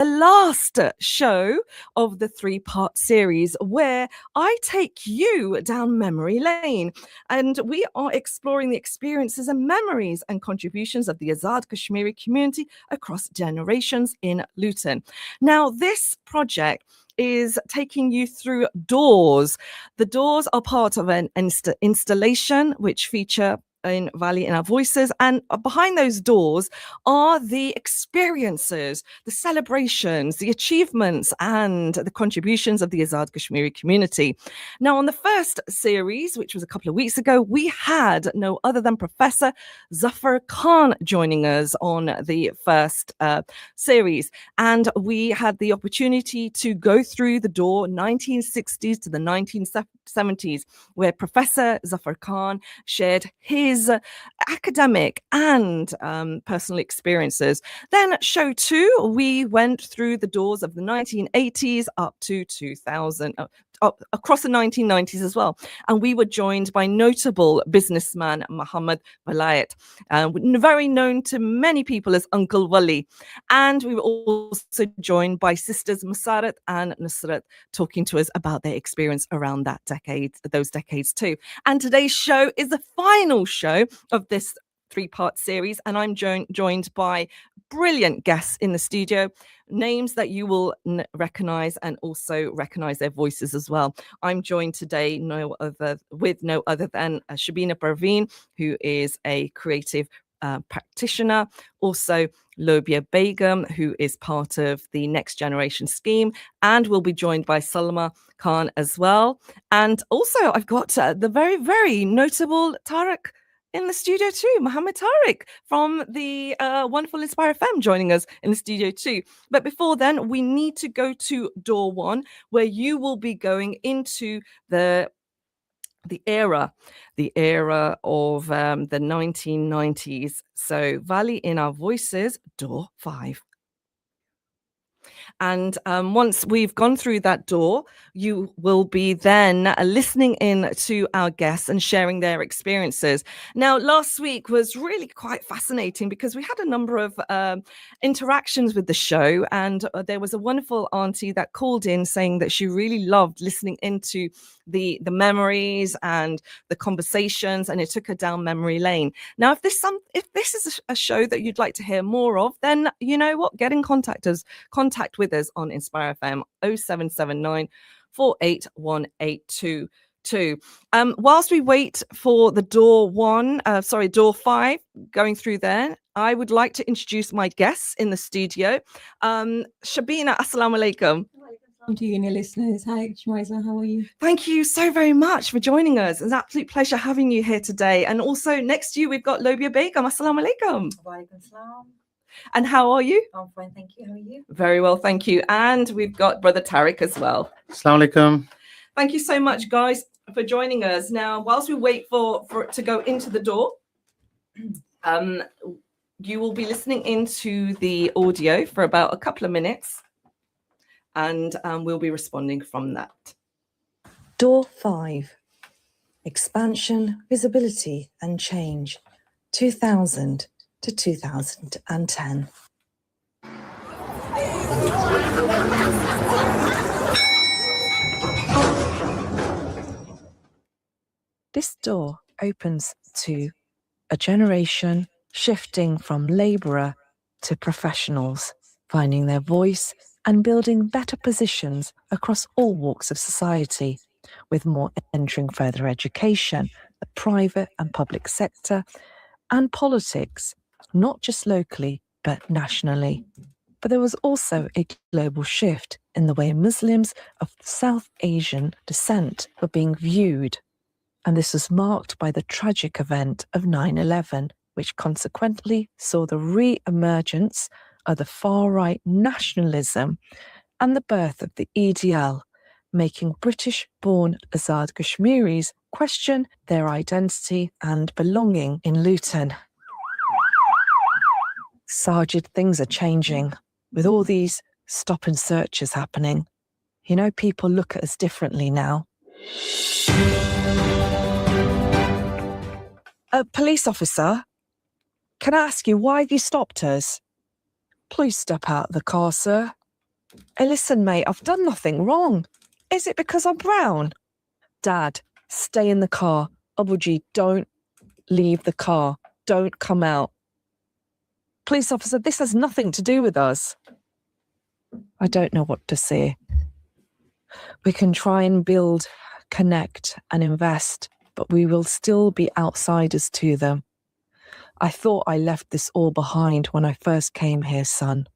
the last show of the three-part series where I take you down memory lane, and we are exploring the experiences and memories and contributions of the Azad Kashmiri community across generations in Luton. Now, this project is taking you through doors. The doors are part of an installation which feature in Valley in Our Voices, and behind those doors are the experiences, the celebrations, the achievements, and the contributions of the Azad Kashmiri community. Now, on the first series, which was a couple of weeks ago, we had no other than Professor Zafar Khan joining us on the first series, and we had the opportunity to go through the door 1960s to the 1970s, where Professor Zafar Khan shared his academic and personal experiences. Then show 2, we went through the doors of the 1980s up to 2000, across the 1990s as well. And we were joined by notable businessman Muhammad Walayat, very known to many people as Uncle Wali. And we were also joined by sisters Masarat and Nusrat, talking to us about their experience around those decades too. And today's show is the final show of this three-part series, and I'm joined by brilliant guests in the studio, names that you will recognize and also recognize their voices as well. I'm joined today with no other than Shabina Parveen, who is a creative practitioner, also Lobia Begum, who is part of the Next Generation scheme, and we'll be joined by Salma Khan as well. And also I've got the very, very notable Tariq in the studio too, Mohammed Tariq from the wonderful Inspire FM joining us in the studio too. But before then, we need to go to door 1, where you will be going into the era of the 1990s. So Valley in Our Voices, door 5. And once we've gone through that door, you will be then listening in to our guests and sharing their experiences. Now, last week was really quite fascinating because we had a number of interactions with the show, and there was a wonderful auntie that called in saying that she really loved listening into the memories and the conversations, and it took her down memory lane. Now, if this is a show that you'd like to hear more of, then you know what, get in contact with us on Inspire FM 0779 481822. Whilst we wait for the door 5 going through there, I would like to introduce my guests in the studio. Shabina, assalamu alaikum. To you and your listeners. Hi, Shemiza, how are you? Thank you so very much for joining us. It's an absolute pleasure having you here today. And also next to you, we've got Lobia Begum. Assalamu alaikum. Walaikum salam. And how are you? I'm fine, thank you. How are you? Very well, thank you. And we've got Brother Tariq as well. Assalamu alaikum. Thank you so much, guys, for joining us. Now, whilst we wait for it to go into the door, you will be listening into the audio for about a couple of minutes, and we'll be responding from that. Door 5, Expansion, Visibility and Change, 2000 to 2010. This door opens to a generation shifting from labourer to professionals, finding their voice and building better positions across all walks of society, with more entering further education, the private and public sector, and politics, not just locally, but nationally. But there was also a global shift in the way Muslims of South Asian descent were being viewed. And this was marked by the tragic event of 9/11, which consequently saw the re-emergence of the far-right nationalism and the birth of the EDL, making British-born Azad Kashmiris question their identity and belonging in Luton. Sajid, things are changing. With all these stop and searches happening, you know, people look at us differently now. Police officer, can I ask you, why have you stopped us? Please step out of the car, sir. Hey, listen, mate, I've done nothing wrong. Is it because I'm brown? Dad, stay in the car. Abuji, don't leave the car. Don't come out. Police officer, this has nothing to do with us. I don't know what to say. We can try and build, connect, and invest, but we will still be outsiders to them. I thought I left this all behind when I first came here, son.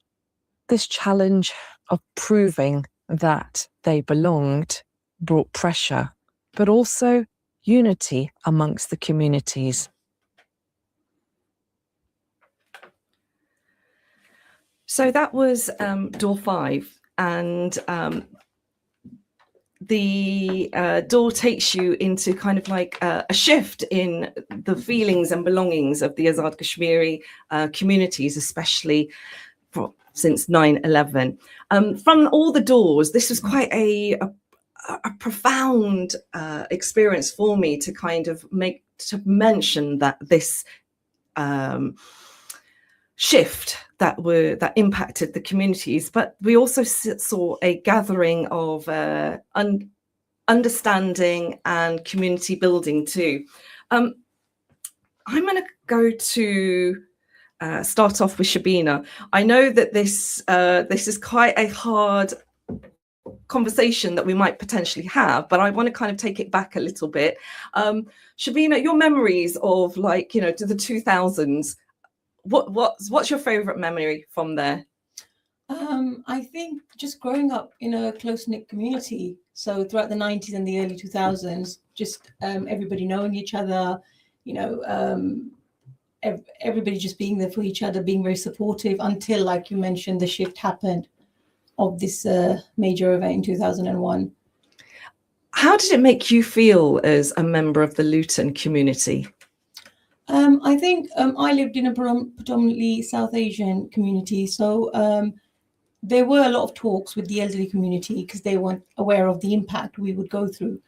This challenge of proving that they belonged brought pressure, but also unity amongst the communities. So that was door 5, and the door takes you into kind of like a shift in the feelings and belongings of the Azad Kashmiri communities, especially since 9/11. From all the doors, this was quite a profound experience for me to kind of mention that this shift that impacted the communities, but we also saw a gathering of understanding and community building too. I'm going to go to start off with Shabina. I know that this is quite a hard conversation that we might potentially have, but I want to kind of take it back a little bit. Shabina, your memories of, like, you know, to the 2000s. What's your favorite memory from there? I think just growing up in a close-knit community. So throughout the 90s and the early 2000s, just everybody knowing each other, you know, everybody just being there for each other, being very supportive until, like you mentioned, the shift happened of this major event in 2001. How did it make you feel as a member of the Luton community? I think I lived in a predominantly South Asian community. So there were a lot of talks with the elderly community because they weren't aware of the impact we would go through.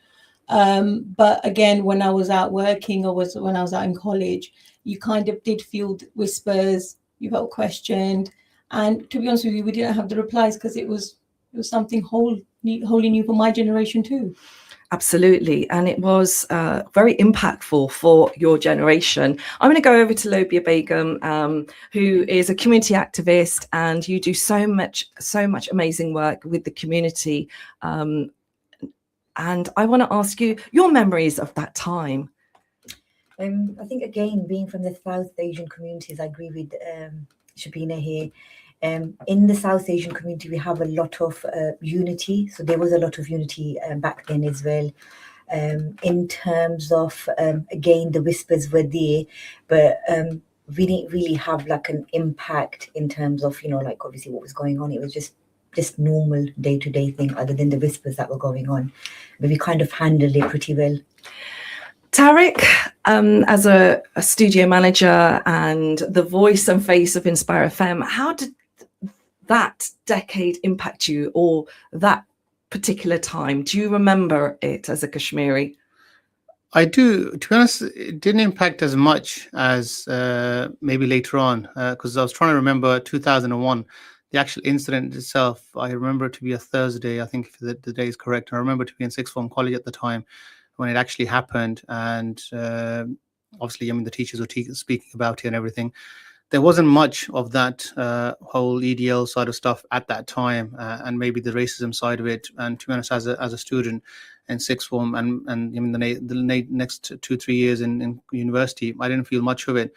But again, when I was out working or when I was out in college, you kind of did feel whispers, you felt questioned. And to be honest with you, we didn't have the replies because it was something wholly new for my generation too. Absolutely. And it was very impactful for your generation. I'm going to go over to Lobia Begum, who is a community activist, and you do so much amazing work with the community. And I want to ask you your memories of that time. I think, again, being from the South Asian communities, I agree with Shabina here. In the South Asian community, we have a lot of unity. So there was a lot of unity back then as well. In terms of, again, the whispers were there, but we didn't really have like an impact in terms of, you know, like obviously what was going on. It was just normal day-to-day thing other than the whispers that were going on. But we kind of handled it pretty well. Tariq, as a studio manager and the voice and face of Inspire FM, how did that decade impact you, or that particular time? Do you remember it as a Kashmiri? I do. To be honest, it didn't impact as much as maybe later on, because I was trying to remember 2001, the actual incident itself. I remember it to be a Thursday, I think, if the day is correct. I remember to be in sixth form college at the time when it actually happened. And obviously, I mean, the teachers were speaking about it and everything. There wasn't much of that whole EDL side of stuff at that time, and maybe the racism side of it. And to be honest, as a student in sixth form and I mean the next 2-3 years in university, I didn't feel much of it.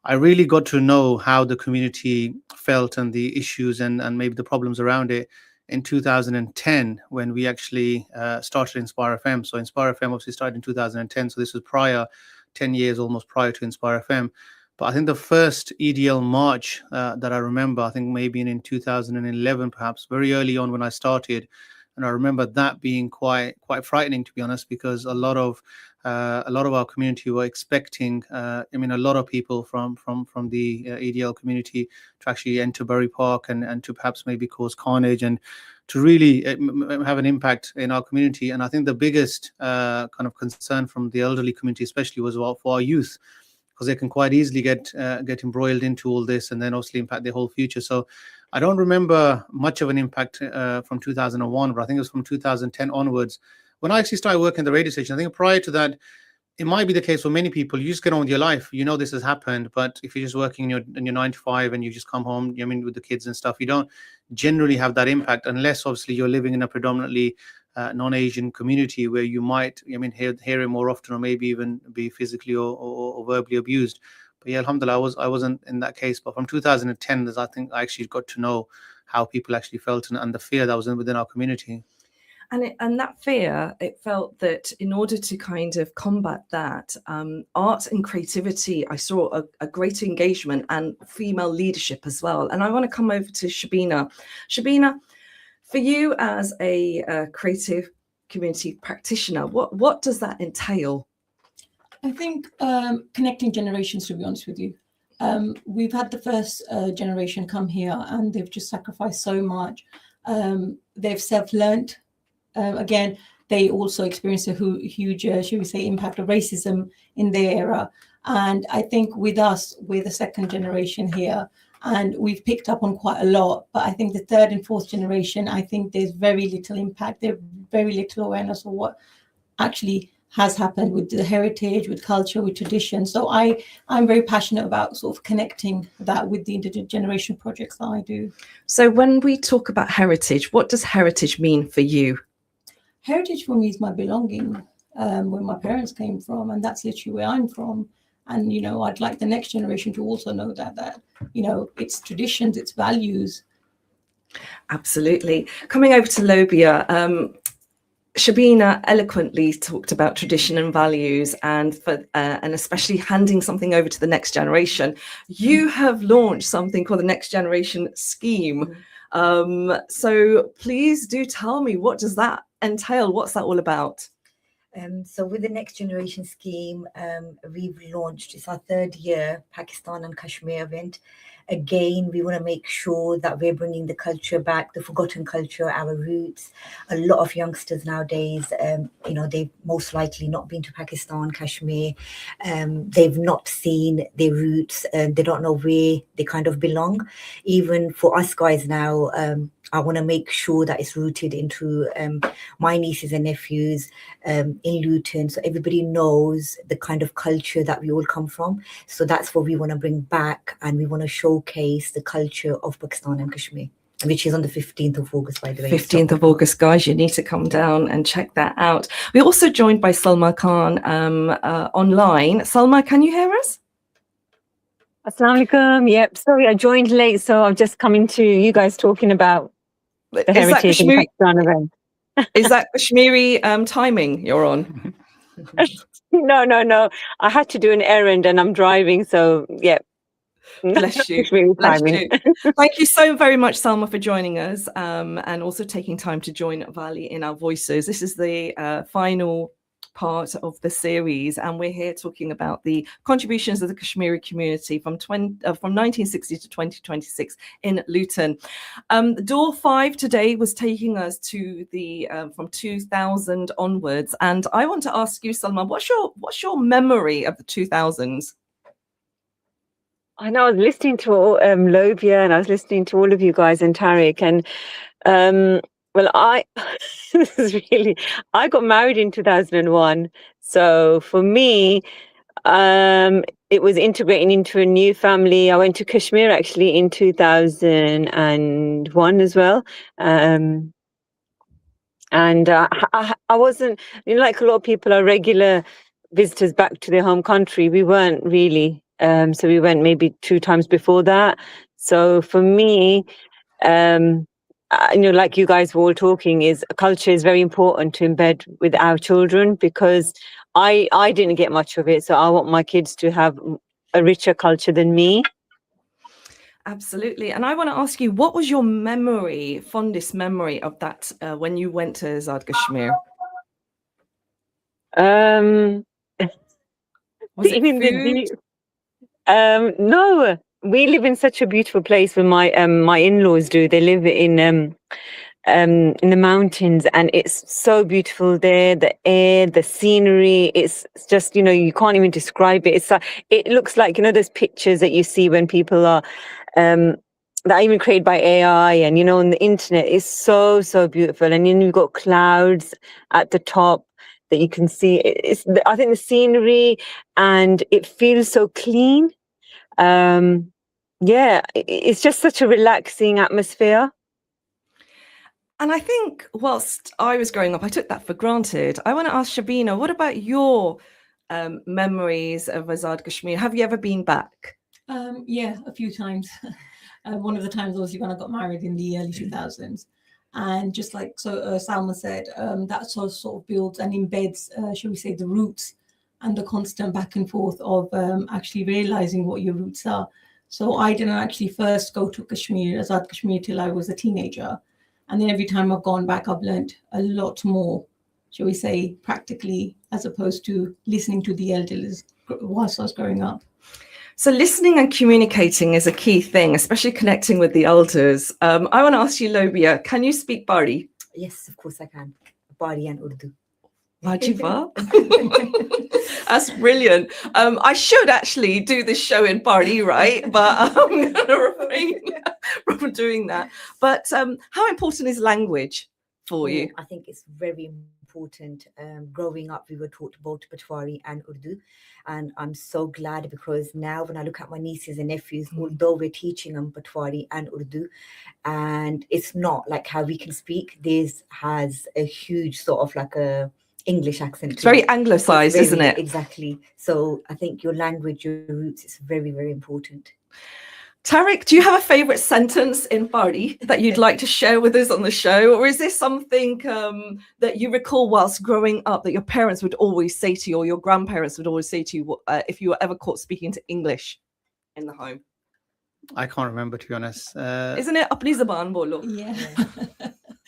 I really got to know how the community felt and the issues and maybe the problems around it in 2010 when we actually started Inspire FM. So Inspire FM obviously started in 2010. So this was 10 years almost prior to Inspire FM. But I think the first EDL march that I remember, I think maybe in 2011, perhaps very early on when I started, and I remember that being quite frightening, to be honest, because a lot of our community were expecting, I mean, a lot of people from the EDL community to actually enter Bury Park and to perhaps maybe cause carnage and to really have an impact in our community. And I think the biggest kind of concern from the elderly community, especially, was for our youth. because they can quite easily get embroiled into all this and then obviously impact their whole future. So I don't remember much of an impact from 2001, but I think it was from 2010 onwards when I actually started working at the radio station. I think prior to that, it might be the case for many people. You just get on with your life. You know this has happened, but if you're just working in your 9 to 5 and you just come home, I mean, with the kids and stuff, you don't generally have that impact unless obviously you're living in a predominantly non-Asian community where you might, I mean, hear it more often, or maybe even be physically or verbally abused. But yeah, alhamdulillah, I wasn't in that case. But from 2010, I think I actually got to know how people actually felt and the fear that was within our community. And that fear, it felt that in order to kind of combat that, art and creativity, I saw a greater engagement and female leadership as well. And I want to come over to Shabina. Shabina, for you as a creative community practitioner, what does that entail? I think connecting generations, to be honest with you. We've had the first generation come here and they've just sacrificed so much. They've self-learned. Again, they also experienced a huge, should we say, impact of racism in their era. And I think with us, we're the second generation here, and we've picked up on quite a lot. But I think the third and fourth generation, I think there's very little impact. There's very little awareness of what actually has happened with the heritage, with culture, with tradition. So I'm very passionate about sort of connecting that with the intergenerational projects that I do. So when we talk about heritage, what does heritage mean for you? Heritage for me is my belonging, where my parents came from, and that's literally where I'm from. And, you know, I'd like the next generation to also know that, you know, it's traditions, it's values. Absolutely. Coming over to Lobia, Shabina eloquently talked about tradition and values, and especially handing something over to the next generation. You have launched something called the Next Generation Scheme. So please do tell me, what does that entail? What's that all about? So with the Next Generation Scheme, we've launched, it's our third year, Pakistan and Kashmir event. Again, we want to make sure that we're bringing the culture back, the forgotten culture, our roots. A lot of youngsters nowadays, you know, they've most likely not been to Pakistan, Kashmir. They've not seen their roots. They don't know where they kind of belong. Even for us guys now, I want to make sure that it's rooted into my nieces and nephews in Luton, so everybody knows the kind of culture that we all come from. So that's what we want to bring back, and we want to showcase the culture of Pakistan and Kashmir, which is on the 15th of August, by the way. 15th of August, guys, you need to come down and check that out. We're also joined by Salma Khan online. Salma, can you hear us? Assalamu alaikum. Yep, sorry, I joined late, so I'm just coming to you guys talking about the heritage and Pakistan event. Is that Kashmiri timing you're on? No. I had to do an errand and I'm driving, so yeah. Bless you. Bless you. Thank you so very much, Salma, for joining us and also taking time to join Vali in our voices. This is the final part of the series, and we're here talking about the contributions of the Kashmiri community from 1960 to 2026 in Luton. Door 5 today was taking us to the from 2000 onwards, and I want to ask you, Salma, what's your memory of the 2000s? I know I was listening to Lobia, and I was listening to all of you guys and Tariq, and well, I got married in 2001. So for me, it was integrating into a new family. I went to Kashmir actually in 2001 as well. And I wasn't, like a lot of people are regular visitors back to their home country. We weren't really. So we went maybe 2 times before that. So for me, like you guys were all talking, is culture is very important to embed with our children, because I didn't get much of it. So I want my kids to have a richer culture than me. Absolutely. And I want to ask you, what was your fondest memory of that when you went to Azad Kashmir? Was it food? No, we live in such a beautiful place where my in-laws do. They live in in the mountains, and it's so beautiful there. The air, the scenery, it's just, you can't even describe it. It looks like, those pictures that you see when people are that are even created by AI and on the internet. Is so, so beautiful. And then you've got clouds at the top that you can see. I think the scenery, and it feels so clean. Yeah, it's just such a relaxing atmosphere. And I think whilst I was growing up, I took that for granted. I want to ask Shabina, what about your memories of Azad Kashmir? Have you ever been back? Yeah, a few times. One of the times, obviously, when I got married in the early 2000s. And just like Salma said, that sort of builds and embeds, shall we say, the roots and the constant back and forth of actually realizing what your roots are. So I didn't actually first go to Kashmir, Azad Kashmir, till I was a teenager. And then every time I've gone back, I've learned a lot more, shall we say, practically, as opposed to listening to the elders whilst I was growing up. So listening and communicating is a key thing, especially connecting with the elders. I want to ask you, Lobia, can you speak Bari? Yes, of course I can. Bari and Urdu. Wajiba. That's brilliant. I should actually do this show in Bari, right? But I'm going to refrain from doing that. But how important is language for you? I think it's very important. Growing up, we were taught both Patwari and Urdu. And I'm so glad, because now when I look at my nieces and nephews, although we're teaching them Patwari and Urdu, and it's not like how we can speak, this has a huge sort of like a English accent. It's very anglicized, isn't it? Exactly. So I think your language, your roots is very, very important. Tariq, do you have a favorite sentence in Bari that you'd like to share with us on the show? Or is this something that you recall whilst growing up that your parents would always say to you, or your grandparents would always say to you if you were ever caught speaking to English in the home? I can't remember, to be honest. Isn't it apni zaban bolo? Yeah.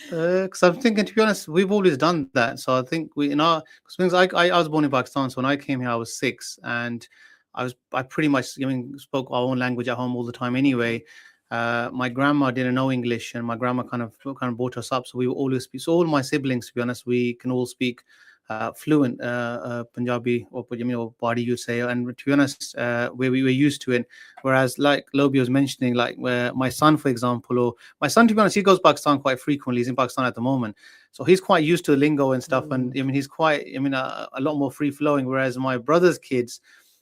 Because I'm thinking, to be honest, we've always done that. So I think because I was born in Pakistan, so when I came here, I was 6, and I pretty much spoke our own language at home all the time anyway. My grandma didn't know English, and my grandma kind of brought us up, so we would always speak. So all my siblings, to be honest, we can all speak fluent Punjabi or Padi, you'd say. And to be honest, where we were used to it. Whereas, like Lobi was mentioning, like where my son, for example, or my son, to be honest, he goes to Pakistan quite frequently. He's in Pakistan at the moment, so he's quite used to the lingo and stuff. And he's quite, a lot more free flowing. Whereas my brother's kids,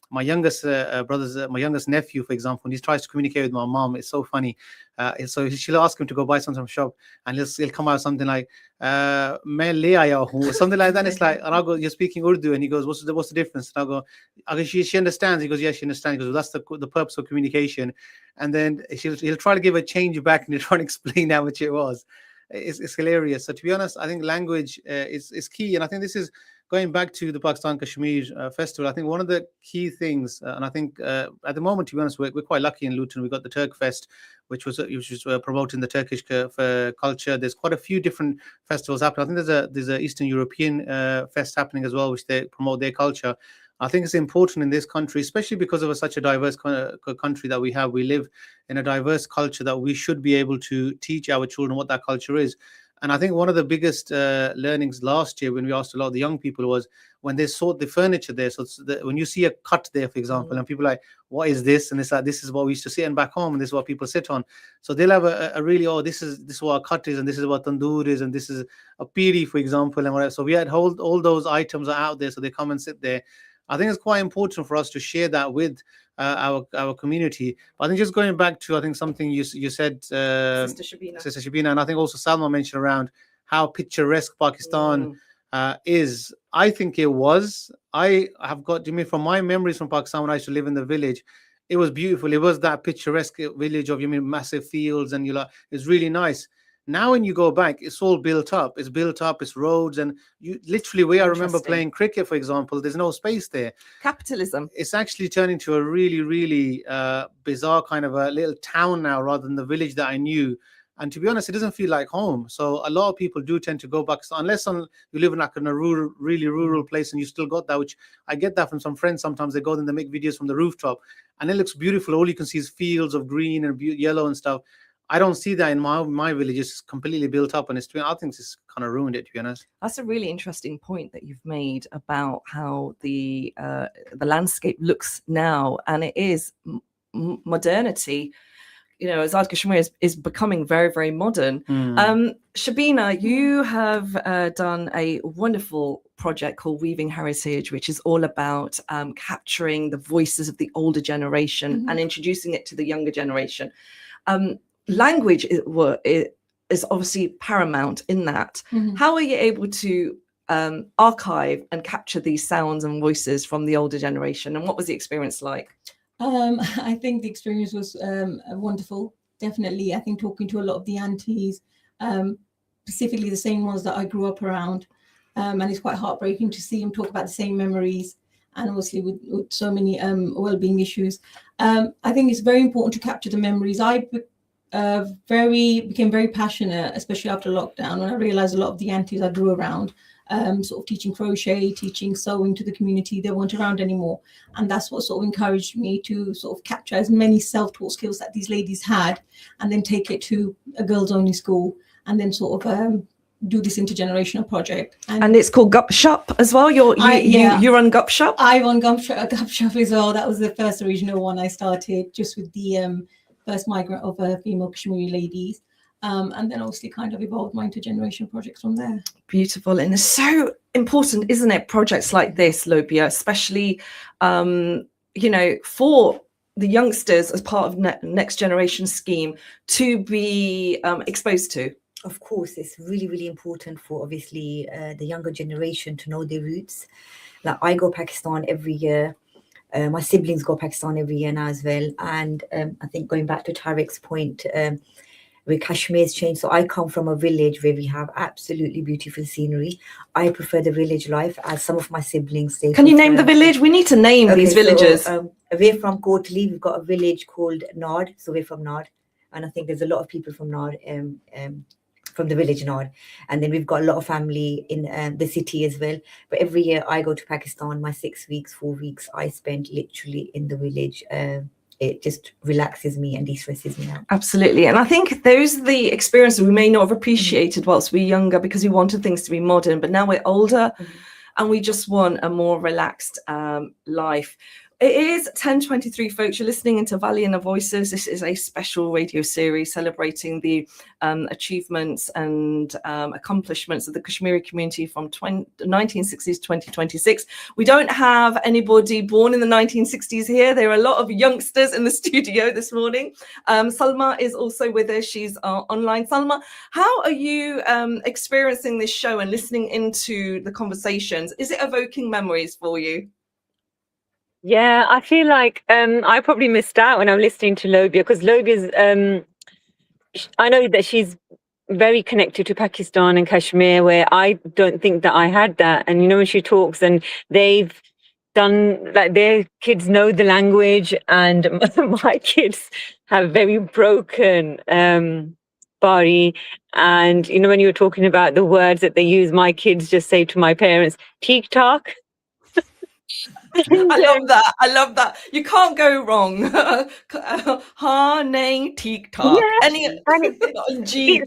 my youngest my youngest nephew, for example, when he tries to communicate with my mom, it's so funny. So she'll ask him to go buy something from shop, and he'll come out something like "Main le aaya hu," something like that. And it's like, and I'll go, "You're speaking Urdu," and he goes, "What's the difference?" And I'll go, she understands." He goes, "Yeah, she understands." He goes, "That's the purpose of communication." And then he'll try to give a change back, and he'll try to explain how much it was. It's hilarious. So to be honest, I think language is key, and I think this is going back to the Pakistan Kashmir festival. I think one of the key things, and I think at the moment, to be honest, we're quite lucky in Luton. We got the Turk Fest, which was promoting the Turkish culture. There's quite a few different festivals happening. I think there's a Eastern European fest happening as well, which they promote their culture. I think it's important in this country, especially because of such a diverse country that we have. We live in a diverse culture that we should be able to teach our children what that culture is. And I think one of the biggest learnings last year when we asked a lot of the young people was when they saw the furniture there. So when you see a cut there, for example, and people are like, "What is this?" And it's like, "This is what we used to sit in back home, and this is what people sit on." So they'll have a really, this is what a cut is, and this is what tandoor is, and this is a piri, for example, and whatever. So we had all those items are out there, so they come and sit there. I think it's quite important for us to share that with our community. But I think just going back to something you said, Sister Shabina, and I think also Salma mentioned around how picturesque Pakistan is. I think it was. I have got, from my memories from Pakistan when I used to live in the village, it was beautiful. It was that picturesque village of massive fields, and it's really nice. Now when you go back, it's all built up. It's roads, and you literally, where I remember playing cricket, for example, there's no space there. Capitalism. It's actually turned into a really, really bizarre kind of a little town now, rather than the village that I knew. And to be honest, it doesn't feel like home. So a lot of people do tend to go back, unless you live in a rural, really rural place, and you still got that, which I get that from some friends. Sometimes they go and they make videos from the rooftop, and it looks beautiful. All you can see is fields of green and yellow and stuff. I don't see that in my village. It's completely built up, and I think it's kind of ruined it, to be honest. That's a really interesting point that you've made about how the landscape looks now, and it is modernity. You know, Azad Kashmir is becoming very, very modern. Shabina, you have done a wonderful project called Weaving Heritage, which is all about capturing the voices of the older generation and introducing it to the younger generation. Language is obviously paramount in that. How are you able to archive and capture these sounds and voices from the older generation, and what was the experience like? I think the experience was wonderful. Definitely, I think talking to a lot of the aunties, specifically the same ones that I grew up around, and it's quite heartbreaking to see them talk about the same memories, and obviously with so many well-being issues. I think it's very important to capture the memories. I became very passionate, especially after lockdown, when I realized a lot of the aunties I grew around, sort of teaching crochet, teaching sewing to the community, they weren't around anymore. And that's what sort of encouraged me to sort of capture as many self-taught skills that these ladies had, and then take it to a girls-only school, and then sort of do this intergenerational project. And it's called Gup Shop as well. You're on Gup Shop? I'm on Gup Shop as well. That was the first original one I started, just with the first migrant of female Kashmiri ladies. And then obviously kind of evolved my intergeneration projects from there. Beautiful. And it's so important, isn't it, projects like this, Lobia, especially, you know, for the youngsters as part of Next Generation scheme to be exposed to? Of course, it's really, really important for obviously the younger generation to know their roots. Like I go Pakistan every year. My siblings go Pakistan every year now as well. And I think going back to Tariq's point, where Kashmir's changed. So I come from a village where we have absolutely beautiful scenery. I prefer the village life, as some of my siblings say. Can you name the village? We need to name these villages. So, away from Kotli, we've got a village called Nod. So we're from Nod. And I think there's a lot of people from Nod, from the village Nod. And then we've got a lot of family in the city as well. But every year I go to Pakistan, my 6 weeks, 4 weeks, I spend literally in the village. It just relaxes me and de-stresses me out. Absolutely. And I think those are the experiences we may not have appreciated whilst we were younger, because we wanted things to be modern, but now we're older and we just want a more relaxed life. It is 10:23, folks. You're listening into Valiant Voices. This is a special radio series celebrating the achievements and accomplishments of the Kashmiri community from 1960s to 2026. We don't have anybody born in the 1960s here. There are a lot of youngsters in the studio this morning. Salma is also with us. She's online. Salma, how are you experiencing this show and listening into the conversations? Is it evoking memories for you? Yeah, I feel like I probably missed out when I'm listening to Lobia, because Lobia's, I know that she's very connected to Pakistan and Kashmir, where I don't think that I had that. And, you know, when she talks and they've done, like, their kids know the language, and my kids have very broken body. And, you know, when you were talking about the words that they use, my kids just say to my parents, "Tik-tok." I love that. You can't go wrong. Ha, nay, TikTok. Yeah. G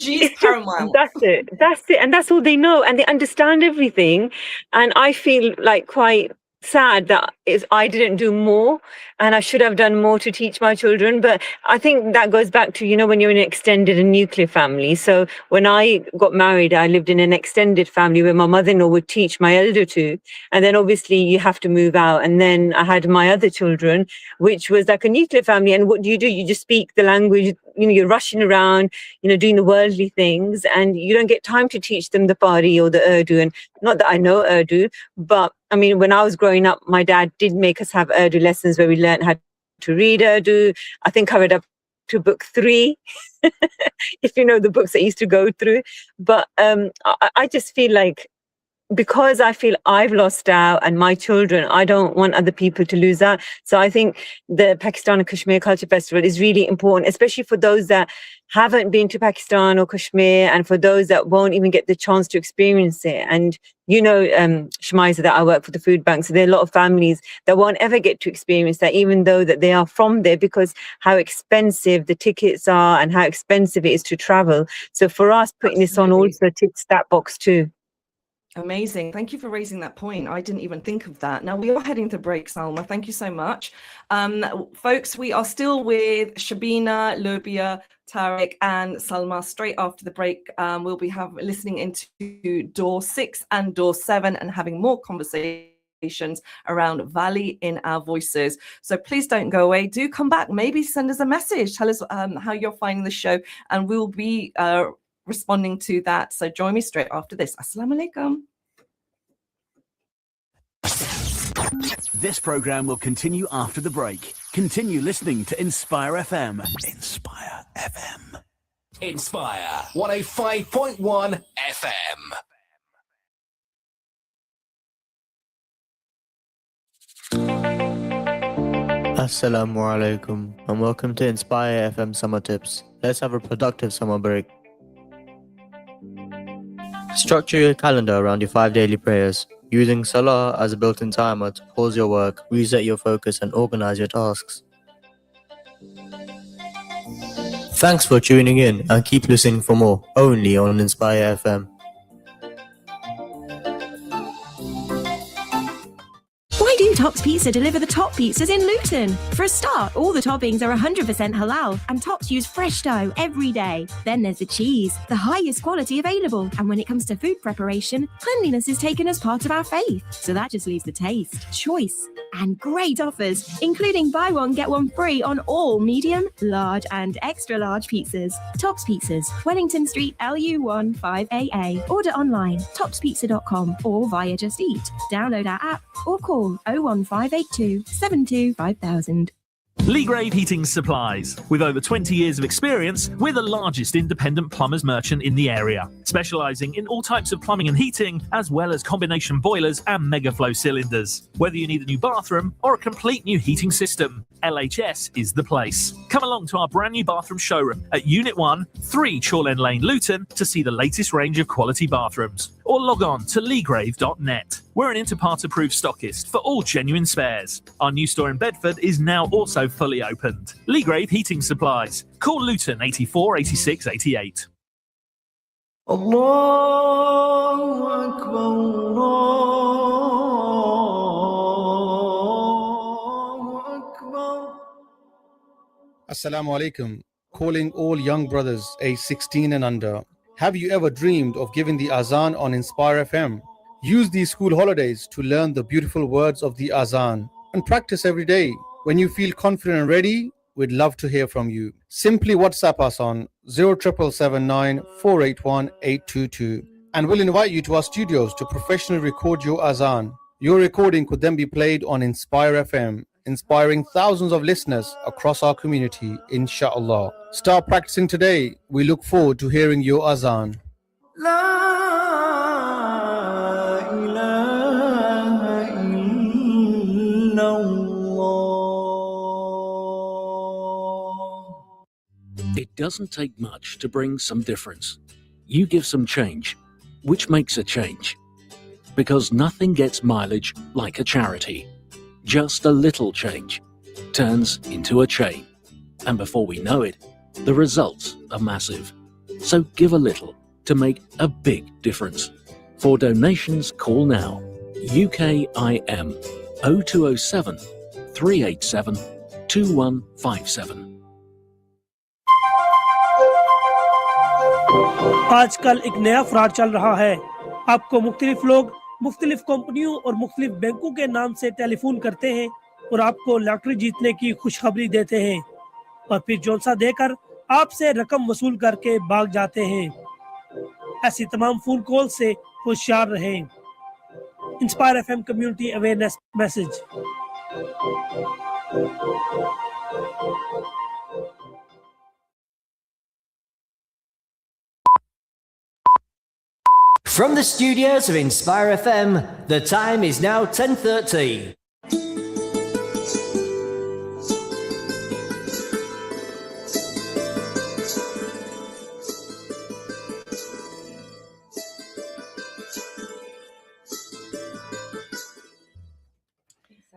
is paramount. That's it. And that's all they know. And they understand everything. And I feel like quite sad that I didn't do more, and I should have done more to teach my children. But I think that goes back to, you know, when you're in an extended and nuclear family. So when I got married, I lived in an extended family where my mother-in-law would teach my elder two, and then obviously you have to move out. And then I had my other children, which was like a nuclear family. And what do? You just speak the language. You know, you're rushing around, you know, doing the worldly things, and you don't get time to teach them the Pari or the Urdu. And not that I know Urdu, but I mean, when I was growing up, my dad did make us have Urdu lessons where we learned how to read Urdu. I think I read up to book 3, if you know the books I used to go through. But I just feel like because I feel I've lost out and my children, I don't want other people to lose out. So I think the Pakistan and Kashmir Culture Festival is really important, especially for those that haven't been to Pakistan or Kashmir, and for those that won't even get the chance to experience it. And Shemiza, that I work for the food bank, so there are a lot of families that won't ever get to experience that, even though that they are from there, because how expensive the tickets are and how expensive it is to travel. So for us, putting this on also ticks that box too. Amazing. Thank you for raising that point. I didn't even think of that. Now we are heading to break, Salma. Thank you so much. Folks, we are still with Shabina, Lubia, Tariq and Salma. Straight after the break, we'll be listening into door 6 and door 7 and having more conversations around Valley in our voices. So please don't go away. Do come back. Maybe send us a message. Tell us how you're finding the show, and we'll be responding to that. So join me straight after this. Assalamu alaikum. This program will continue after the break. Continue listening to Inspire FM. Inspire FM. Inspire 105.1 FM. Assalamu alaikum and welcome to Inspire FM Summer Tips. Let's have a productive summer break. Structure your calendar around your 5 daily prayers, using Salah as a built-in timer to pause your work, reset your focus and organize your tasks. Thanks for tuning in and keep listening for more, only on Inspire FM. Why do Tops Pizza deliver the top pizzas in Luton? For a start, all the toppings are 100% halal and Tops use fresh dough every day. Then there's the cheese, the highest quality available. And when it comes to food preparation, cleanliness is taken as part of our faith. So that just leaves the taste, choice, and great offers, including buy one, get one free on all medium, large, and extra large pizzas. Tops Pizzas, Wellington Street, LU1 5AA. Order online, topspizza.com or via Just Eat. Download our app or call 01582 72 5000. Leagrave Heating Supplies. With over 20 years of experience, we're the largest independent plumbers merchant in the area, specialising in all types of plumbing and heating, as well as combination boilers and megaflow cylinders. Whether you need a new bathroom or a complete new heating system, LHS is the place. Come along to our brand new bathroom showroom at Unit 1, 3 Chorlend Lane, Luton, to see the latest range of quality bathrooms. Or log on to leagrave.net. We're an Interpart-approved stockist for all genuine spares. Our new store in Bedford is now also fully opened. Leagrave Heating Supplies. Call Luton 84 86 88. Allahu Akbar, Allahu Akbar. Assalamu alaikum. Calling all young brothers aged 16 and under. Have you ever dreamed of giving the azan on Inspire FM? Use these school holidays to learn the beautiful words of the azan and practice every day. When you feel confident and ready, we'd love to hear from you. Simply WhatsApp us on 07779 481 822 and we'll invite you to our studios to professionally record your azan. Your recording could then be played on Inspire FM, inspiring thousands of listeners across our community, inshallah. Start practicing today. We look forward to hearing your azan. It doesn't take much to bring some difference. You give some change, which makes a change. Because nothing gets mileage like a charity. Just a little change turns into a chain. And before we know it, the results are massive. So give a little to make a big difference. For donations, call now. UKIM 0207 387 2157. आजकल एक नया fraud चल रहा है। आपको मुख्तलिफ लोग मुख्तलिफ कंपनियों और मुख्तलिफ बैंकों के नाम से टेलीफोन करते हैं और आपको लॉटरी जीतने की खुशखबरी देते हैं और फिर जोनसा देकर आपसे रकम वसूल करके भाग जाते हैं। ऐसी तमाम फोन कॉल से होशियार रहें। Inspire FM community awareness message. From the studios of Inspire FM, the time is now 10:30.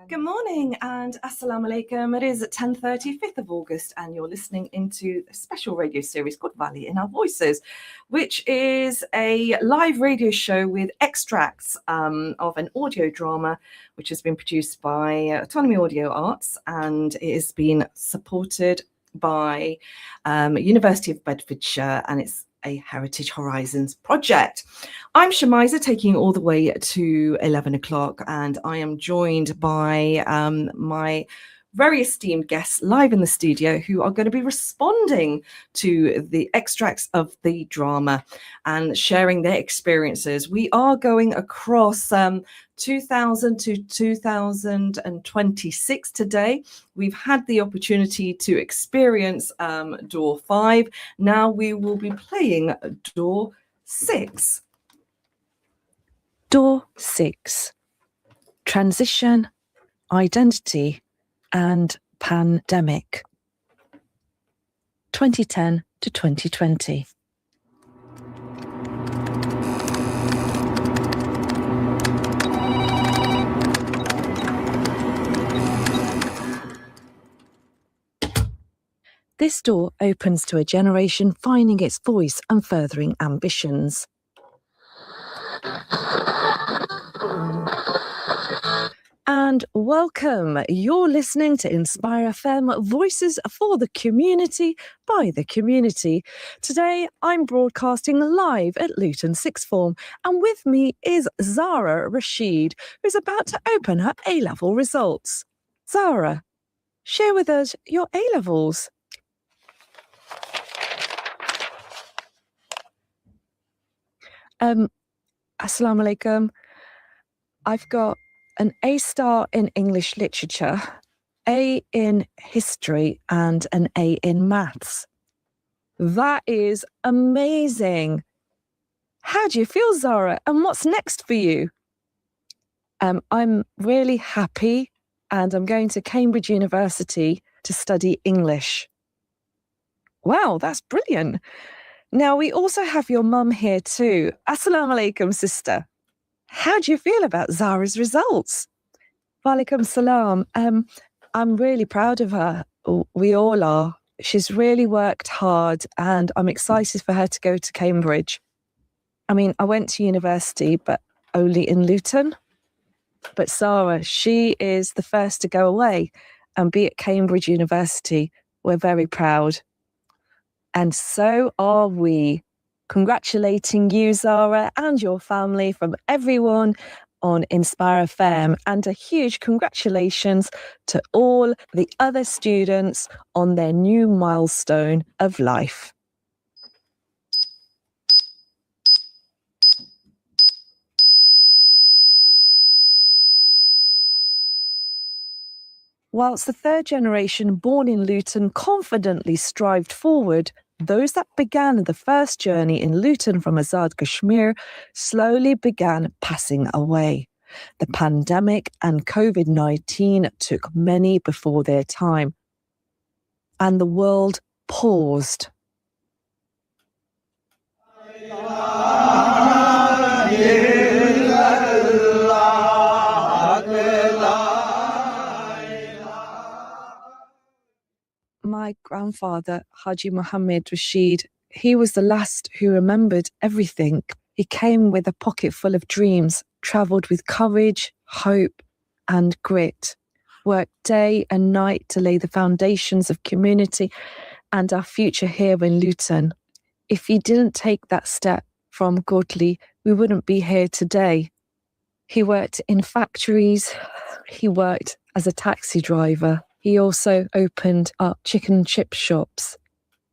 Good morning and assalamu alaikum. It is 10:30, 5th of August, and you're listening into a special radio series called Valley in Our Voices, which is a live radio show with extracts of an audio drama which has been produced by Autonomy Audio Arts, and it has been supported by University of Bedfordshire, and it's a Heritage Horizons project. I'm Shemiza, taking you all the way to 11 o'clock, and I am joined by my very esteemed guests live in the studio who are going to be responding to the extracts of the drama and sharing their experiences. We are going across 2000 to 2026 today. We've had the opportunity to experience door 5. Now we will be playing door 6. Door 6. Transition, Identity and Pandemic. 2010 to 2020. This door opens to a generation finding its voice and furthering ambitions. And welcome. You're listening to Inspire FM, Voices for the Community by the Community. Today, I'm broadcasting live at Luton Sixth Form, and with me is Shemiza Rashid, who's about to open her A-level results. Zara, share with us your A-levels. Assalamu alaikum. I've got an A star in English literature, A in history, and an A in maths. That is amazing. How do you feel, Zara? And what's next for you? I'm really happy, and I'm going to Cambridge University to study English. Wow, that's brilliant. Now, we also have your mum here too. Assalamu alaikum, sister. How do you feel about Zara's results? Walaikum salam. I'm really proud of her. We all are. She's really worked hard, and I'm excited for her to go to Cambridge. I mean, I went to university, but only in Luton. But Zara, she is the first to go away and be at Cambridge University. We're very proud. And so are we. Congratulating you, Zara, and your family from everyone on Inspire FM, and a huge congratulations to all the other students on their new milestone of life. Whilst the third generation born in Luton confidently strived forward, those that began the first journey in Luton from Azad Kashmir slowly began passing away. The pandemic and COVID-19 took many before their time, and the world paused. My grandfather, Haji Muhammad Rashid, he was the last who remembered everything. He came with a pocket full of dreams, travelled with courage, hope, and grit, worked day and night to lay the foundations of community and our future here in Luton. If he didn't take that step from Godley, we wouldn't be here today. He worked in factories, he worked as a taxi driver. He also opened up chicken and chip shops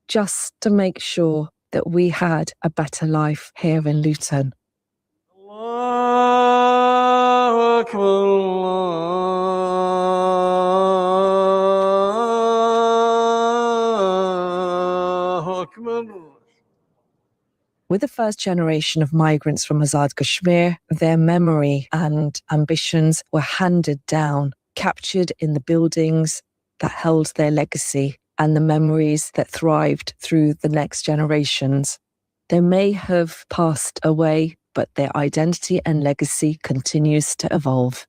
just to make sure that we had a better life here in Luton. Allahu Akbar, Allahu Akbar. With the first generation of migrants from Azad Kashmir, their memory and ambitions were handed down, captured in the buildings that held their legacy and the memories that thrived through the next generations. They may have passed away, but their identity and legacy continues to evolve.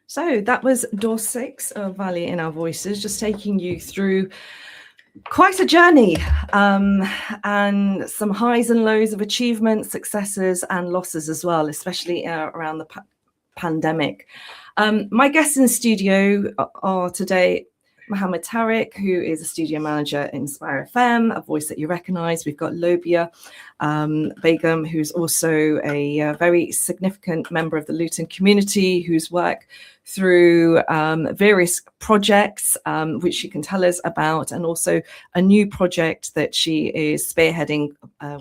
So that was door 6 of Valley in Our Voices, just taking you through quite a journey, and some highs and lows of achievements, successes and losses as well, especially around the pandemic. My guests in the studio are today Mohammed Tariq, who is a studio manager in Inspire FM, a voice that you recognise. We've got Lobia Begum, who's also a very significant member of the Luton community, whose work through various projects, which she can tell us about, and also a new project that she is spearheading,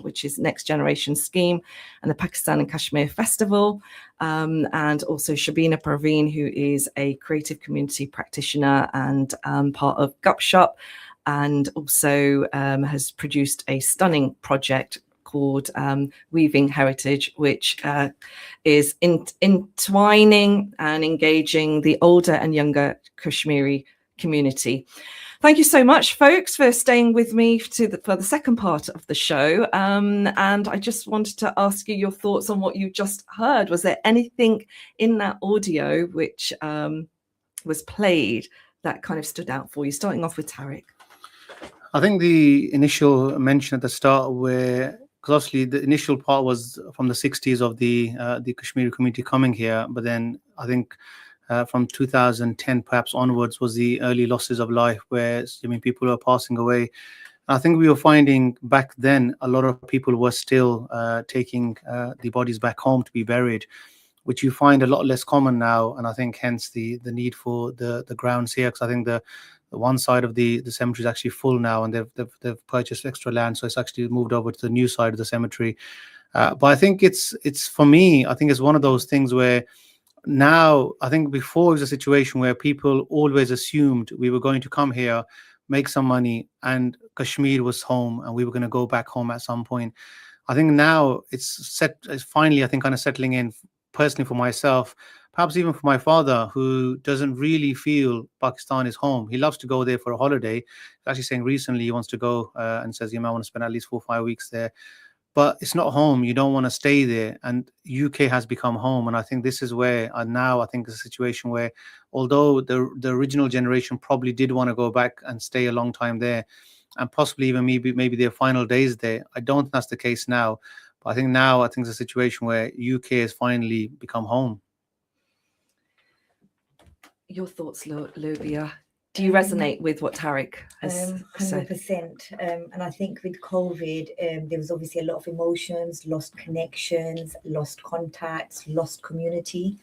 which is Next Generation Scheme and the Pakistan and Kashmir Festival. And also Shabina Parveen, who is a creative community practitioner and part of Gupshop, and also has produced a stunning project called Weaving Heritage, which is entwining and engaging the older and younger Kashmiri community. Thank you so much, folks, for staying with me for the second part of the show. And I just wanted to ask you your thoughts on what you just heard. Was there anything in that audio which was played that kind of stood out for you? Starting off with Tariq. I think the initial mention at the start, where, because obviously the initial part was from the 60s of the Kashmiri community coming here, but then I think from 2010 perhaps onwards was the early losses of life, where people were passing away. I think we were finding back then a lot of people were still taking the bodies back home to be buried, which you find a lot less common now. And I think hence the need for the grounds here, because I think the one side of the cemetery is actually full now, and they've purchased extra land, so it's actually moved over to the new side of the cemetery. But I think it's for me, I think it's one of those things where now, I think before it was a situation where people always assumed we were going to come here, make some money, and Kashmir was home, and we were going to go back home at some point. I think now it's finally, I think, kind of settling in personally for myself, perhaps even for my father, who doesn't really feel Pakistan is home. He loves to go there for a holiday. He's actually saying recently he wants to go and says, I want to spend at least 4 or 5 weeks there. But it's not home. You don't want to stay there. And UK has become home. And I think this is where now I think it's a situation where, although the original generation probably did want to go back and stay a long time there, and possibly even maybe their final days there, I don't think that's the case now. But I think now, I think it's a situation where UK has finally become home. Your thoughts, Lubia? Do you resonate with what Tariq has said? 100%. And I think with COVID, there was obviously a lot of emotions, lost connections, lost contacts, lost community.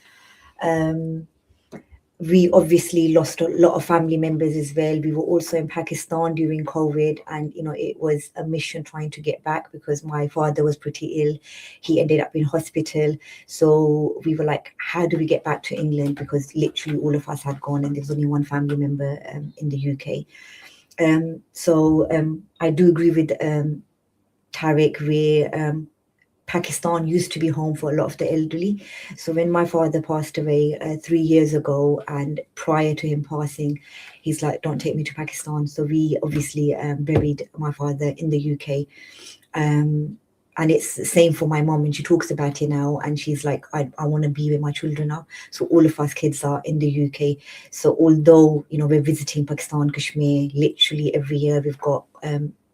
We obviously lost a lot of family members as well. We were also in Pakistan during COVID, and it was a mission trying to get back because my father was pretty ill. He ended up in hospital. So we were like, how do we get back to England? Because literally all of us had gone, and there was only one family member in the UK. So I do agree with Tariq, where Pakistan used to be home for a lot of the elderly. So when my father passed away 3 years ago, and prior to him passing, he's like, don't take me to Pakistan. So we obviously buried my father in the UK. And it's the same for my mom, and she talks about it now, and she's like, I want to be with my children now. So all of us kids are in the UK. So although, we're visiting Pakistan, Kashmir, literally every year, we've got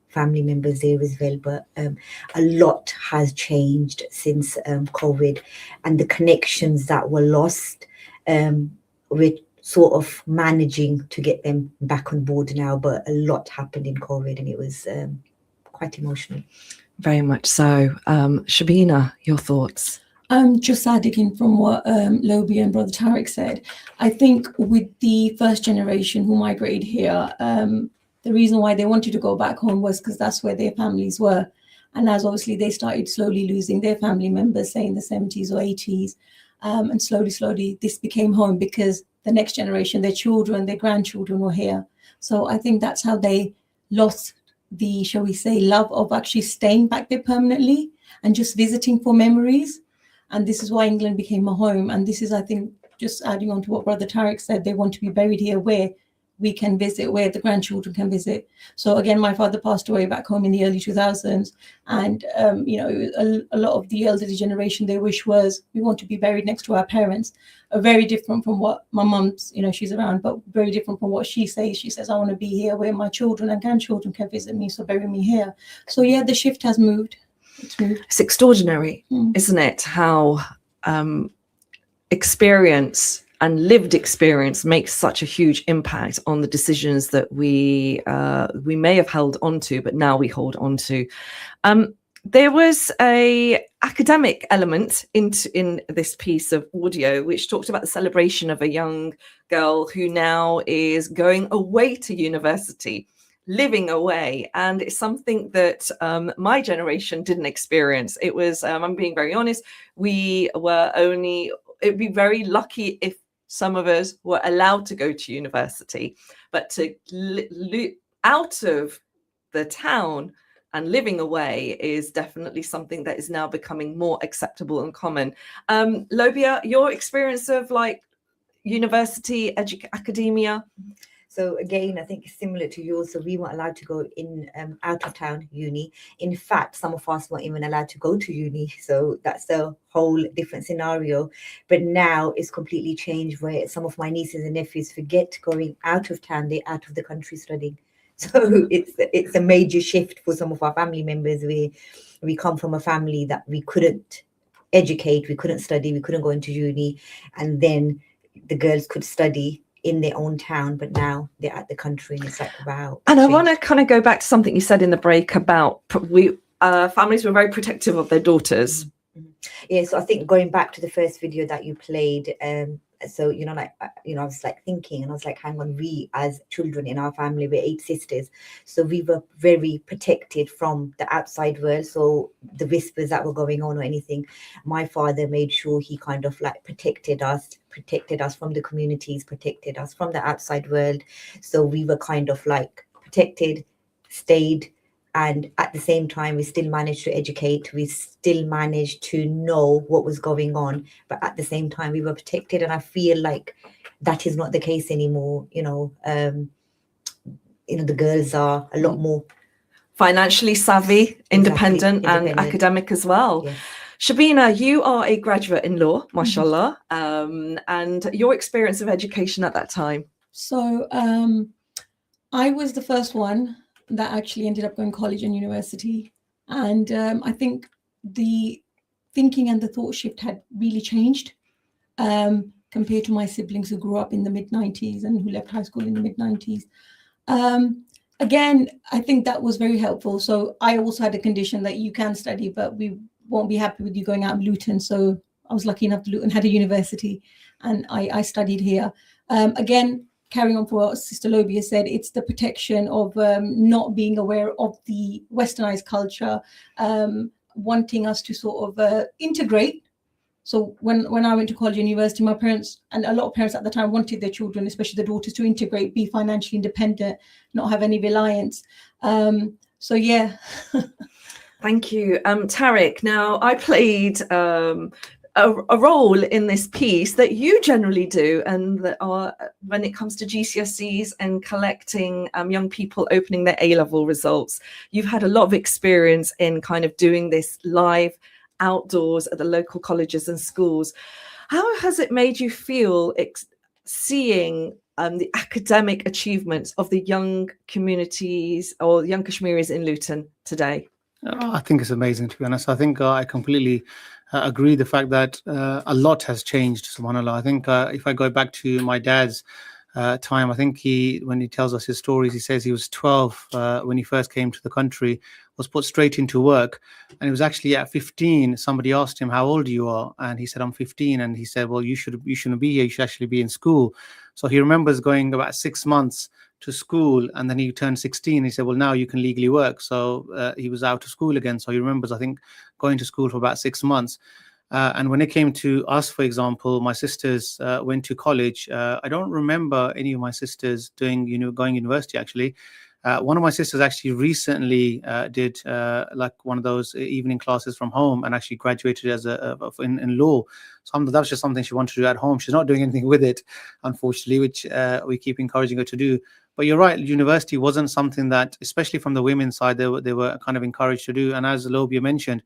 family members there as well, but a lot has changed since COVID, and the connections that were lost, we're sort of managing to get them back on board now, but a lot happened in COVID, and it was quite emotional. Very much so. Shabina, your thoughts? Just adding in from what Lobi and Brother Tariq said, I think with the first generation who migrated here, the reason why they wanted to go back home was because that's where their families were. And as obviously they started slowly losing their family members, say in the 70s or 80s, and slowly this became home because the next generation, their children, their grandchildren were here. So I think that's how they lost the, shall we say, love of actually staying back there permanently and just visiting for memories. And this is why England became a home. And this is, I think, just adding on to what Brother Tariq said, they want to be buried here where we can visit, where the grandchildren can visit. So again, my father passed away back home in the early 2000s. And, a lot of the elderly generation, their wish was, we want to be buried next to our parents. Very different from what my mum's, she's around, but very different from what she says. She says, I want to be here where my children and grandchildren can visit me, so bury me here. So yeah, the shift has moved. It's extraordinary, isn't it? How experience and lived experience makes such a huge impact on the decisions that we may have held on to, but now we hold on to. There was a academic element in this piece of audio which talked about the celebration of a young girl who now is going away to university, living away, and it's something that my generation didn't experience. It was, I'm being very honest, it'd be very lucky if some of us were allowed to go to university, but to out of the town and living away is definitely something that is now becoming more acceptable and common. Lobia, your experience of like university academia? So again, I think it's similar to yours. So we weren't allowed to go in out of town uni. In fact, some of us weren't even allowed to go to uni. So that's a whole different scenario. But now it's completely changed, where some of my nieces and nephews forget going out of town. They're out of the country studying. So it's a major shift for some of our family members. We come from a family that we couldn't educate, we couldn't study, we couldn't go into uni, and then the girls could study in their own town, but now they're at the country, and it's like, wow. And I want to kind of go back to something you said in the break about families were very protective of their daughters. Yeah, so I think going back to the first video that you played, so I was like thinking, and I was like, hang on, we as children in our family, we're 8 sisters, so we were very protected from the outside world. So the whispers that were going on or anything, my father made sure he kind of like protected us from the communities, protected us from the outside world. So we were kind of like protected, stayed, and at the same time we still managed to educate, we still managed to know what was going on, but at the same time we were protected. And I feel like that is not the case anymore. The girls are a lot more financially savvy, independent and academic as well. Yes. Shabina, you are a graduate in law, mashallah, and your experience of education at that time? So I was the first one that actually ended up going college and university. And I think the thinking and the thought shift had really changed compared to my siblings who grew up in the mid-90s and who left high school in the mid-90s. Again, I think that was very helpful. So I also had a condition that you can study, but we won't be happy with you going out of Luton. So I was lucky enough to Luton had a university, and I studied here. Again, carrying on for what Sister Lobia said, it's the protection of not being aware of the westernized culture, wanting us to sort of integrate. So when I went to college and university, my parents and a lot of parents at the time wanted their children, especially the daughters, to integrate, be financially independent, not have any reliance. So yeah. Thank you. Tariq, now I played a role in this piece that you generally do, and that are when it comes to GCSEs and collecting young people opening their A-level results. You've had a lot of experience in kind of doing this live outdoors at the local colleges and schools. How has it made you feel seeing the academic achievements of the young communities or young Kashmiris in Luton today? I think it's amazing, to be honest. I think I completely agree the fact that a lot has changed, subhanAllah. I think if I go back to my dad's time, I think when he tells us his stories, he says he was 12 when he first came to the country, was put straight into work, and it was actually at 15 somebody asked him, how old you are, and he said, I'm 15. And he said, well, you shouldn't be here, you should actually be in school. So he remembers going about 6 months to school, and then he turned 16. He said, well, now you can legally work. So he was out of school again. So he remembers, I think, going to school for about 6 months. And when it came to us, for example, my sisters went to college. I don't remember any of my sisters going university, actually. One of my sisters actually recently did like one of those evening classes from home and actually graduated as in law. So that was just something she wanted to do at home. She's not doing anything with it, unfortunately, which we keep encouraging her to do. But you're right, university wasn't something that, especially from the women's side, they were kind of encouraged to do. And as Lobia mentioned,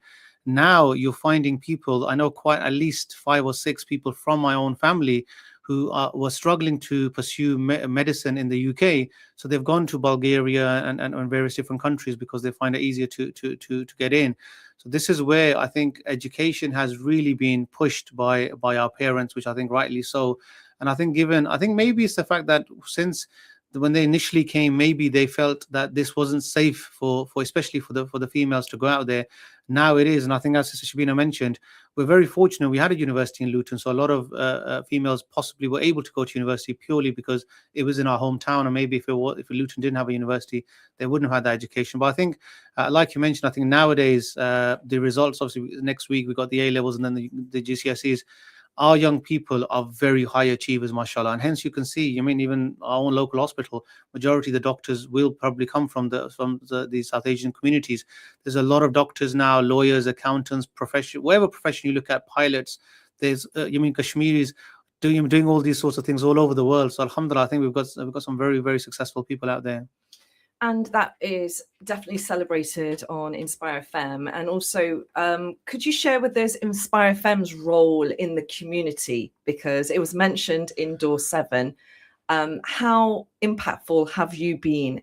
now you're finding people, I know quite at least 5 or 6 people from my own family who were struggling to pursue medicine in the UK. So they've gone to Bulgaria and various different countries because they find it easier to get in. So this is where I think education has really been pushed by our parents, which I think rightly so. And I think maybe it's the fact that since when they initially came, maybe they felt that this wasn't safe for especially for the females to go out there. Now it is, and I think as Sister Shabina mentioned, we're very fortunate. We had a university in Luton, so a lot of females possibly were able to go to university purely because it was in our hometown. And maybe if Luton didn't have a university, they wouldn't have had that education. But I think, like you mentioned, I think nowadays the results, obviously next week we got the A levels and then the GCSEs. Our young people are very high achievers, mashallah, and hence you can see. I mean, even our own local hospital, majority of the doctors will probably come from the South Asian communities. There's a lot of doctors now, lawyers, accountants, whatever profession you look at, pilots. There's, Kashmiris doing all these sorts of things all over the world. So, alhamdulillah, I think we've got some very, very successful people out there. And that is definitely celebrated on Inspire FM. And also, could you share with us Inspire FM's role in the community? Because it was mentioned in Door 7. How impactful have you been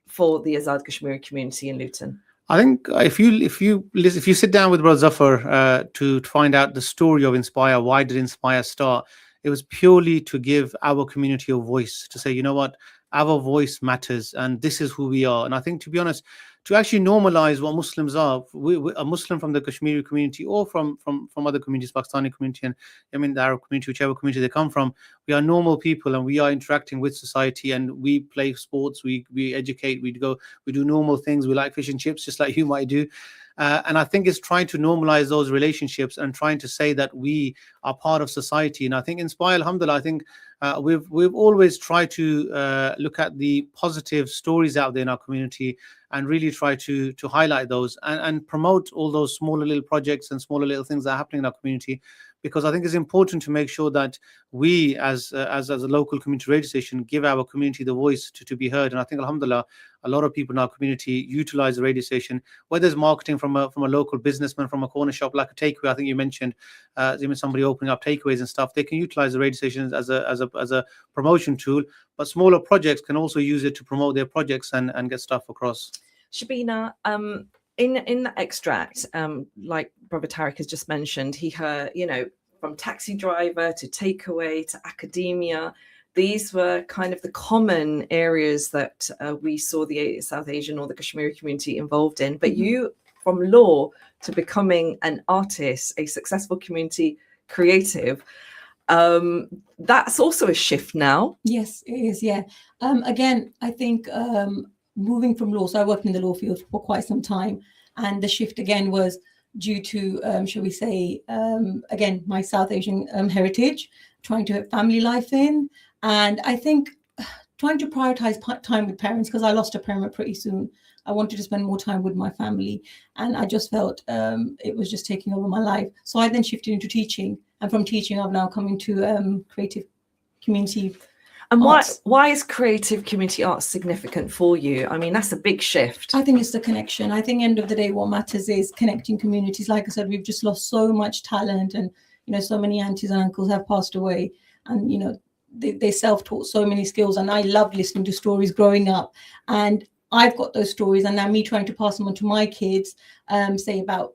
for the Azad Kashmiri community in Luton? I think if you sit down with Brother Zafar to find out the story of Inspire, why did Inspire start? It was purely to give our community a voice, to say, you know what, our voice matters and this is who we are. And I think, to be honest, to actually normalize what Muslims are, a Muslim from the Kashmiri community or from other communities, Pakistani community and the Arab community, whichever community they come from, we are normal people and we are interacting with society and we play sports, we educate, we do normal things, we like fish and chips just like you might do. And I think it's trying to normalize those relationships and trying to say that we are part of society. And I think Inspire, alhamdulillah, I think we've always tried to look at the positive stories out there in our community and really try to highlight those and promote all those smaller little projects and smaller little things that are happening in our community. Because I think it's important to make sure that we, as a local community radio station, give our community the voice to be heard. And I think, alhamdulillah, a lot of people in our community utilize the radio station, whether it's marketing from a local businessman, from a corner shop, like a takeaway. I think you mentioned even somebody opening up takeaways and stuff. They can utilize the radio stations as a promotion tool, but smaller projects can also use it to promote their projects and get stuff across. Shabina, in the extract, like Brother Tariq has just mentioned, he heard, from taxi driver to takeaway to academia. These were kind of the common areas that we saw the South Asian or the Kashmiri community involved in. But you, from law to becoming an artist, a successful community creative, that's also a shift now. Yes, it is. Yeah. Again, I think moving from law, so I worked in the law field for quite some time, and the shift again was due to, shall we say, again, my South Asian heritage, trying to have family life in. And I think trying to prioritize time with parents, because I lost a parent pretty soon. I wanted to spend more time with my family. And I just felt it was just taking over my life. So I then shifted into teaching. And from teaching, I've now come into creative community. And why is creative community arts significant for you? I mean, that's a big shift. I think it's the connection. I think end of the day, what matters is connecting communities. Like I said, we've just lost so much talent, and so many aunties and uncles have passed away, and they self-taught so many skills. And I loved listening to stories growing up, and I've got those stories, and now me trying to pass them on to my kids, say about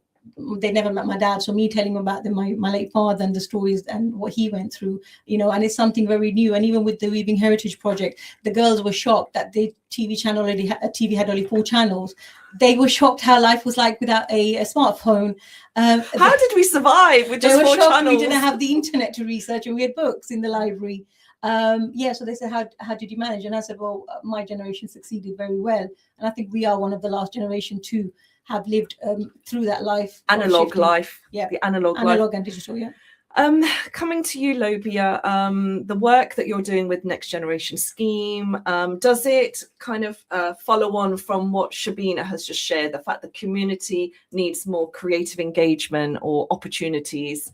they never met my dad, so me telling them about my late father and the stories and what he went through, and it's something very new. And even with the Weaving Heritage Project, the girls were shocked that the TV had only 4 channels. They were shocked how life was like without a smartphone. How did we survive with just 4 channels? We didn't have the internet to research, and we had books in the library. So they said, how did you manage? And I said, well, my generation succeeded very well. And I think we are one of the last generation to have lived through that life. Analog life. Yeah. The analog and digital, yeah. Coming to you, Lobia, the work that you're doing with Next Generation Scheme, does it kind of follow on from what Shabina has just shared, the fact the community needs more creative engagement or opportunities?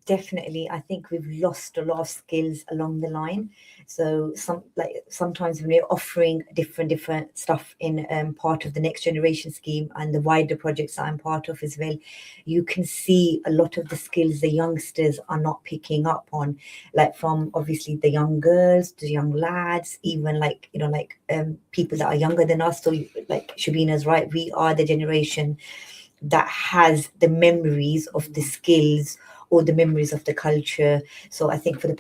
Definitely, I think we've lost a lot of skills along the line. So sometimes when we're offering different stuff in part of the Next Generation Scheme and the wider projects that I'm part of as well, you can see a lot of the skills the youngsters are not picking up on, like from obviously the young girls to young lads, even people that are younger than us. So like Shabina's right, we are the generation that has the memories of the skills or the memories of the culture. So I think for the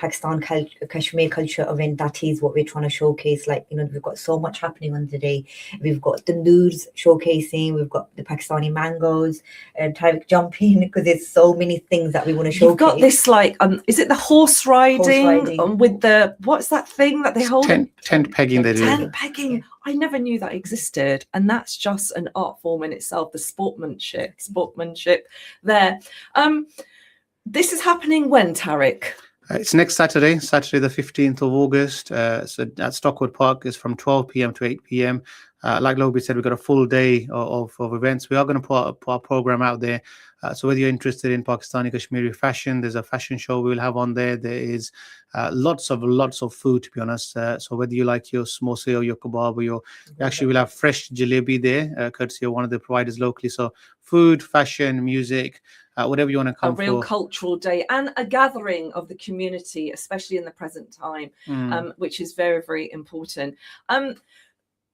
Kashmir culture event, that is what we're trying to showcase. We've got so much happening on the day. We've got the noors showcasing, we've got the Pakistani mangoes, and Tariq jumping, because there's so many things that we want to showcase. You've got this is it the horse riding, with the, what's that thing that they hold? Tent pegging. Tent pegging. I never knew that existed, and that's just an art form in itself. The sportsmanship there. This is happening when, Tariq? It's next Saturday, the 15th of August. So at Stockwood Park is from 12 p.m. to 8 p.m. Like Lobi said, we've got a full day of events. We are going to put our program out there. So whether you're interested in Pakistani Kashmiri fashion, there's a fashion show we will have on there. There is lots of food, to be honest. So whether you like your samosa or your kebab, or you actually will have fresh jalebi there, courtesy of one of the providers locally. So food, fashion, music, whatever you want to come for. A real cultural day and a gathering of the community, especially in the present time, which is very, very important.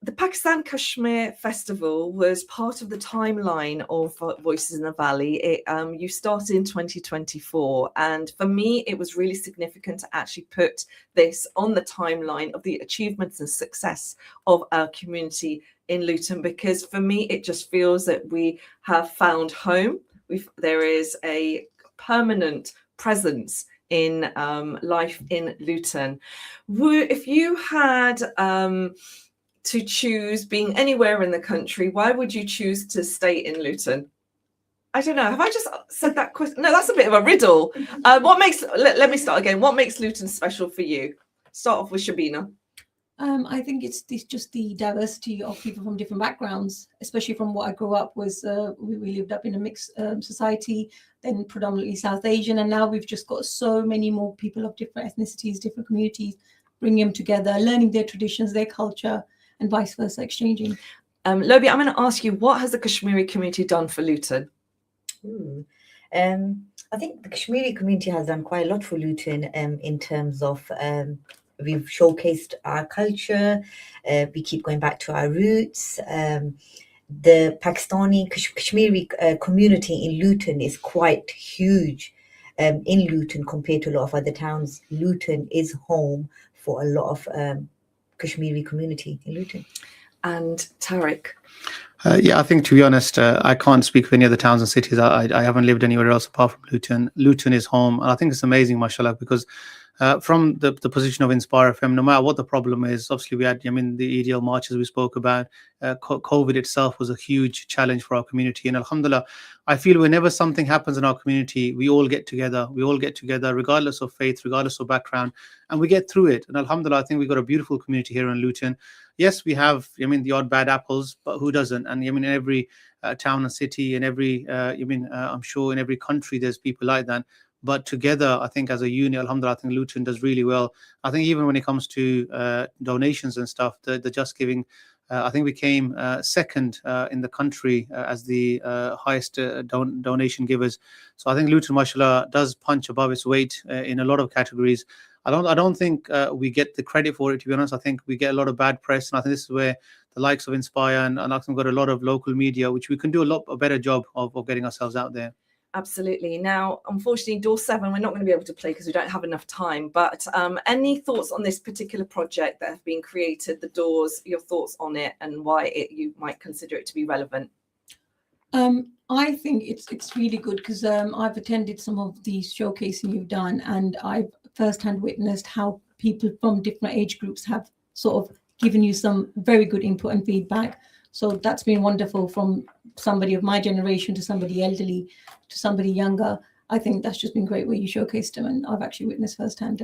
The Pakistan Kashmir Festival was part of the timeline of Voices in the Valley. You started in 2024, and for me, it was really significant to actually put this on the timeline of the achievements and success of our community in Luton, because for me, it just feels that we have found home. There is a permanent presence in life in Luton. If you had to choose being anywhere in the country, why would you choose to stay in Luton? I don't know. Have I just said that question? No, that's a bit of a riddle. Let me start again. What makes Luton special for you? Start off with Shabina. I think it's just the diversity of people from different backgrounds, especially from what I grew up was. We lived up in a mixed society, then predominantly South Asian, and now we've just got so many more people of different ethnicities, different communities, bringing them together, learning their traditions, their culture, and vice versa, exchanging. Lobi, I'm going to ask you, what has the Kashmiri community done for Luton? I think the Kashmiri community has done quite a lot for Luton in terms of we've showcased our culture. We keep going back to our roots. The Pakistani Kashmiri community in Luton is quite huge. In Luton compared to a lot of other towns, Luton is home for a lot of Kashmiri community in Luton. And Tariq? I think, to be honest, I can't speak for any other towns and cities. I haven't lived anywhere else apart from Luton. Luton is home. And I think it's amazing, mashallah, because from the position of Inspire FM, no matter what the problem is, obviously we had, the EDL marches we spoke about. COVID itself was a huge challenge for our community. And alhamdulillah, I feel whenever something happens in our community, we all get together. Regardless of faith, regardless of background, and we get through it. And alhamdulillah, I think we've got a beautiful community here in Luton. Yes, we have, the odd bad apples, but who doesn't? And in every town and city, in every, I'm sure in every country, there's people like that. But together, I think as a unit, alhamdulillah, I think Luton does really well. I think even when it comes to donations and stuff, the Just Giving, I think we came second in the country as the highest donation givers. So I think Luton, mashallah, does punch above its weight in a lot of categories. I don't think we get the credit for it, to be honest. I think we get a lot of bad press, and I think this is where the likes of Inspire and I think we've got a lot of local media, which we can do a better job of getting ourselves out there. Absolutely. Now, unfortunately, Door 7, we're not going to be able to play because we don't have enough time. But any thoughts on this particular project that have been created, the Doors, your thoughts on it and why you might consider it to be relevant? I think it's really good because I've attended some of the showcasing you've done, and I've firsthand witnessed how people from different age groups have sort of given you some very good input and feedback. So that's been wonderful, from somebody of my generation to somebody elderly to somebody younger. I think that's just been great where you showcased them, and I've actually witnessed firsthand.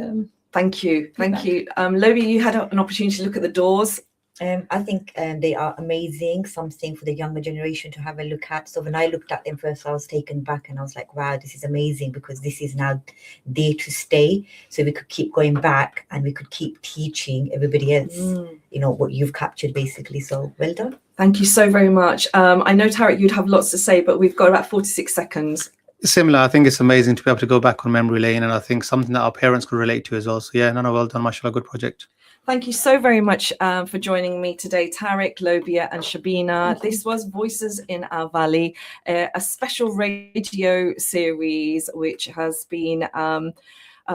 Thank you. Lobi, you had an opportunity to look at the doors. I think they are amazing, something for the younger generation to have a look at. So when I looked at them first, I was taken back and I was like, wow, this is amazing, because this is now there to stay. So we could keep going back and we could keep teaching everybody else, you know, what you've captured basically. So well done. Thank you so very much. I know, Tarek, you'd have lots to say, but we've got about 46 seconds. Similar, I think it's amazing to be able to go back on memory lane, and I think something that our parents could relate to as well. So yeah, well done, mashallah, good project. Thank you so very much for joining me today, Tarek, Lobia and Shabina. This was Voices in Our Valley, a special radio series which has been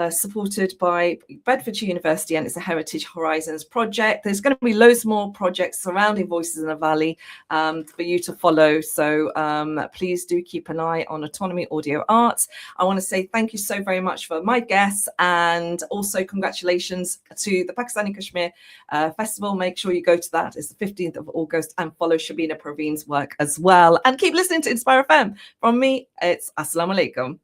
supported by Bedfordshire University, and it's a Heritage Horizons project. There's going to be loads more projects surrounding Voices in the Valley for you to follow. So please do keep an eye on Autonomy Audio Arts. I want to say thank you so very much for my guests, and also congratulations to the Pakistani Kashmir Festival. Make sure you go to that. It's the 15th of August, and follow Shabina Praveen's work as well. And keep listening to Inspire FM. From me, it's Assalamu Alaikum.